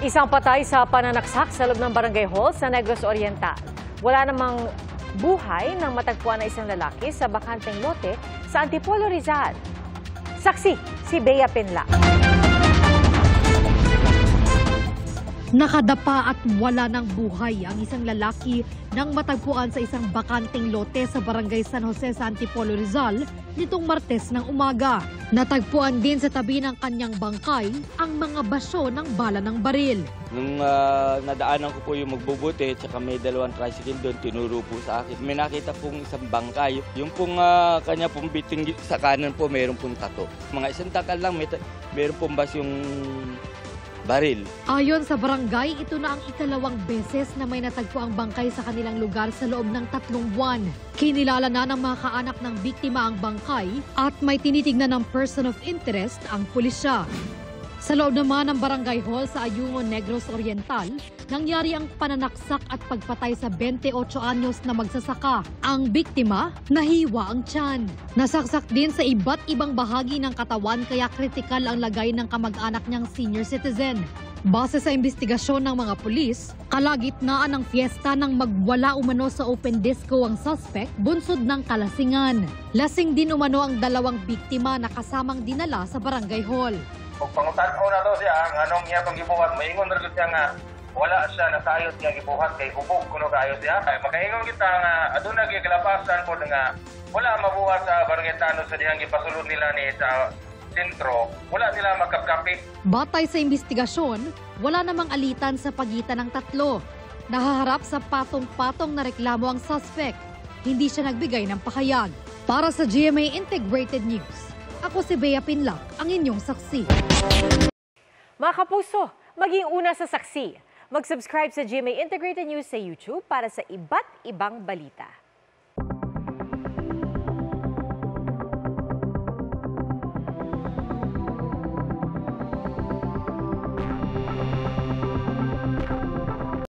Isang patay sa pananaksak sa loob ng Barangay Hall sa Negros Oriental. Wala namang buhay nang matagpuan na isang lalaki sa bakanteng lote sa Antipolo, Rizal. Saksi, si Bea Pinla. Nakadapa at wala ng buhay ang isang lalaki nang matagpuan sa isang bakanteng lote sa Barangay San Jose sa Antipolo, Rizal nitong Martes ng umaga. Natagpuan din sa tabi ng kanyang bangkay ang mga basyo ng bala ng baril. Nung nadaanan ko po yung magbubuti, tsaka may dalawang tricycle doon, tinuro po sa akin. May nakita pong isang bangkay. Yung pong kanya pong biting sa kanan po, mayroon pong tato. Mga isang takal lang, mayroon pong basyong baril. Ayon sa barangay, ito na ang ikalawang beses na may natagpo ang bangkay sa kanilang lugar sa loob ng 3 buwan. Kinilala na ng mga kaanak ng biktima ang bangkay at may tinitignan ng person of interest ang pulisya. Sa loob naman ng Barangay Hall sa Ayungon, Negros Oriental, nangyari ang pananaksak at pagpatay sa 28 anyos na magsasaka. Ang biktima, nahiwa ang tiyan. Nasaksak din sa iba't ibang bahagi ng katawan kaya kritikal ang lagay ng kamag-anak niyang senior citizen. Base sa investigasyon ng mga pulis, kalagitnaan ng fiesta nang magwala umano sa open disco ang suspect bunsod ng kalasingan. Lasing din umano ang dalawang biktima na kasamang dinala sa Barangay Hall. Kung pangutan-o na to siya, anong niya pang gibuhat, maingon na siya nga, wala siya nasayot niya gibuhat kay hubog kuno kayo siya. Kaya makaingon kita nga, adun na giglapasan po nga, wala mabuhat sa Barangay Tano sa dihang gipasulod nila ni sa sentro, wala sila magkapkapit. Batay sa investigasyon, wala namang alitan sa pagitan ng tatlo. Nahaharap sa patong-patong na reklamo ang suspect. Hindi siya nagbigay ng pahayag. Para sa GMA Integrated News, ako si Bea Pinla, ang inyong saksi. Mga kapuso, maging una sa saksi. Mag-subscribe sa GMA Integrated News sa YouTube para sa iba't ibang balita.